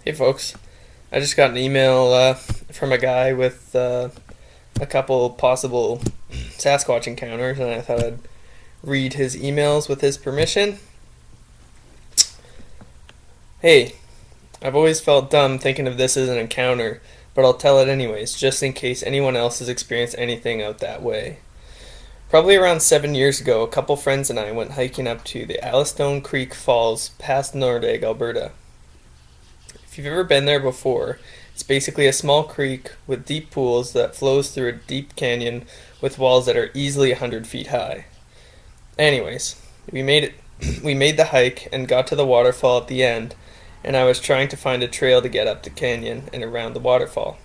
Hey folks, I just got an email from a guy with a couple possible Sasquatch encounters, and I thought I'd read his emails with his permission. Hey, I've always felt dumb thinking of this as an encounter, but I'll tell it anyways, just in case anyone else has experienced anything out that way. Probably around 7 years ago, a couple friends and I went hiking up to the Allistone Creek Falls past Nordegg, Alberta. If you've ever been there before, it's basically a small creek with deep pools that flows through a deep canyon with walls that are easily 100 feet high. Anyways, we made it. We made the hike and got to the waterfall at the end, and I was trying to find a trail to get up the canyon and around the waterfall.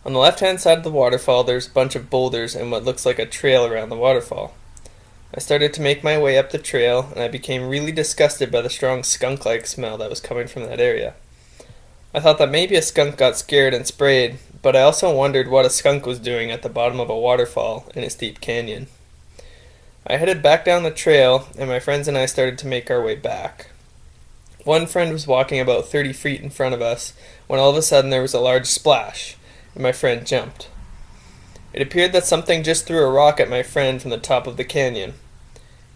On the left-hand side of the waterfall, there's a bunch of boulders and what looks like a trail around the waterfall. I started to make my way up the trail, and I became really disgusted by the strong skunk-like smell that was coming from that area. I thought that maybe a skunk got scared and sprayed, but I also wondered what a skunk was doing at the bottom of a waterfall in a steep canyon. I headed back down the trail, and my friends and I started to make our way back. One friend was walking about 30 feet in front of us when all of a sudden there was a large splash, and my friend jumped. It appeared that something just threw a rock at my friend from the top of the canyon.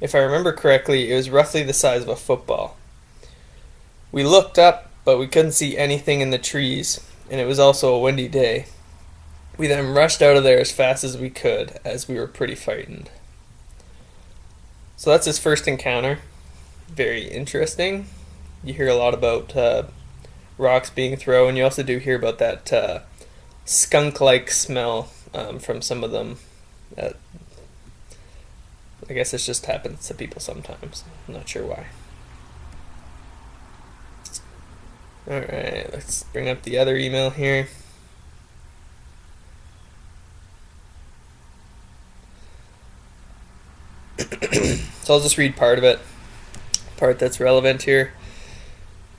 If I remember correctly, it was roughly the size of a football. We looked up, but we couldn't see anything in the trees, and it was also a windy day. We then rushed out of there as fast as we could, as we were pretty frightened. So that's his first encounter. Very interesting. You hear a lot about rocks being thrown. You also do hear about that skunk-like smell from some of them. I guess this just happens to people sometimes. I'm not sure why. Alright, let's bring up the other email here. So I'll just read part of it, part that's relevant here.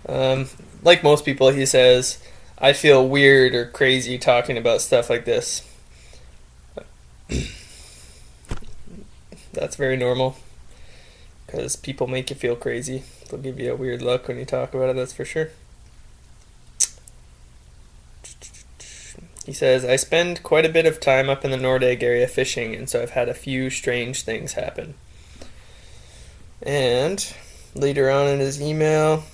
Like most people, he says, I feel weird or crazy talking about stuff like this. That's very normal, because people make you feel crazy. They'll give you a weird look when you talk about it, that's for sure. He says, I spend quite a bit of time up in the Nordegg area fishing, and so I've had a few strange things happen. And later on in his email,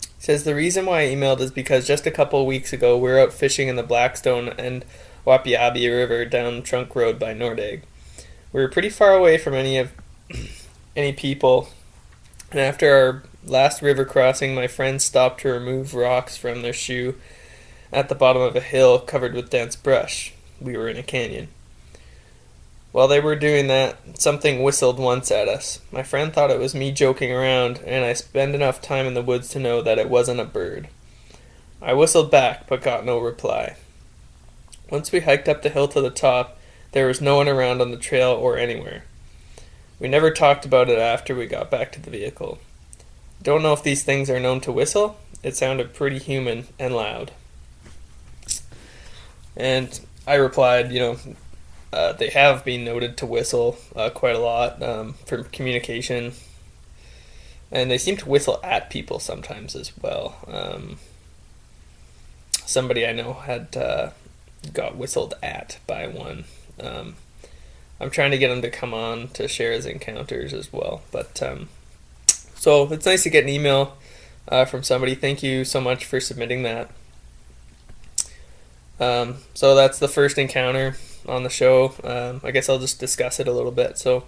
he says, the reason why I emailed is because just a couple of weeks ago we were out fishing in the Blackstone and Wapiabi River down Trunk Road by Nordegg. We were pretty far away from any people, and after our last river crossing, my friends stopped to remove rocks from their shoe at the bottom of a hill covered with dense brush. We were in a canyon. While they were doing that, something whistled once at us. My friend thought it was me joking around, and I spent enough time in the woods to know that it wasn't a bird. I whistled back, but got no reply. Once we hiked up the hill to the top, there was no one around on the trail or anywhere. We never talked about it after we got back to the vehicle. Don't know if these things are known to whistle. It sounded pretty human and loud. And I replied, they have been noted to whistle quite a lot for communication. And they seem to whistle at people sometimes as well. Somebody I know had got whistled at by one. I'm trying to get him to come on to share his encounters as well. But so it's nice to get an email from somebody. Thank you so much for submitting that. So that's the first encounter on the show. I guess I'll just discuss it a little bit. So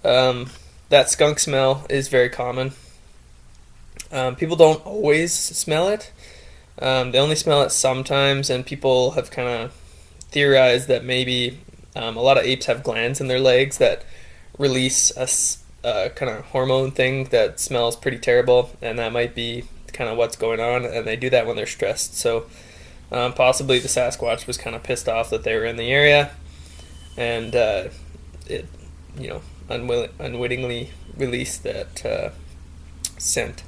that skunk smell is very common. People don't always smell it. They only smell it sometimes, and people have kind of theorized that maybe a lot of apes have glands in their legs that release a kind of hormone thing that smells pretty terrible, and that might be kind of what's going on, and they do that when they're stressed. So possibly the Sasquatch was kind of pissed off that they were in the area, and it, unwittingly released that scent,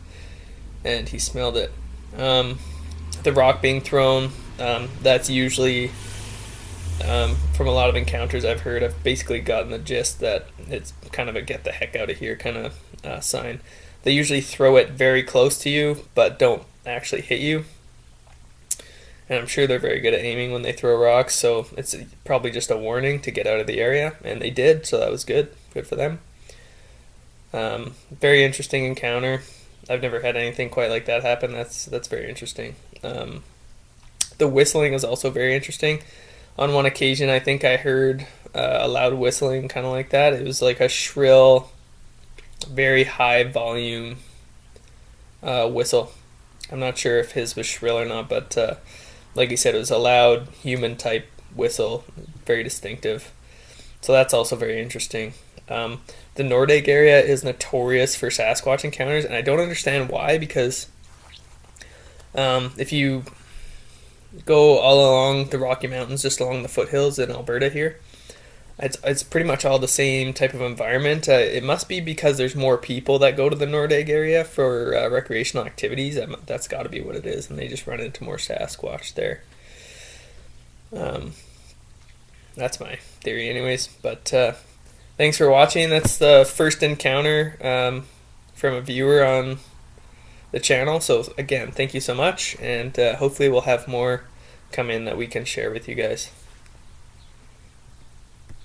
and he smelled it. The rock being thrown, that's usually From a lot of encounters I've heard, I've basically gotten the gist that it's kind of a get the heck out of here kind of sign. They usually throw it very close to you, but don't actually hit you. And I'm sure they're very good at aiming when they throw rocks, so it's probably just a warning to get out of the area, and they did, so that was good. Good for them. Very interesting encounter. I've never had anything quite like that happen. That's very interesting. The whistling is also very interesting. On one occasion, I think I heard a loud whistling, kind of like that. It was like a shrill, very high volume whistle. I'm not sure if his was shrill or not, but like he said, it was a loud human type whistle, very distinctive. So that's also very interesting. The Nordegg area is notorious for Sasquatch encounters, and I don't understand why, because if you go all along the Rocky Mountains, just along the foothills in Alberta here, it's pretty much all the same type of environment. It must be because there's more people that go to the Nordegg area for recreational activities. That's got to be what it is, and they just run into more Sasquatch there. That's my theory anyways, but thanks for watching. That's the first encounter from a viewer on the channel, so again, thank you so much, and hopefully we'll have more come in that we can share with you guys.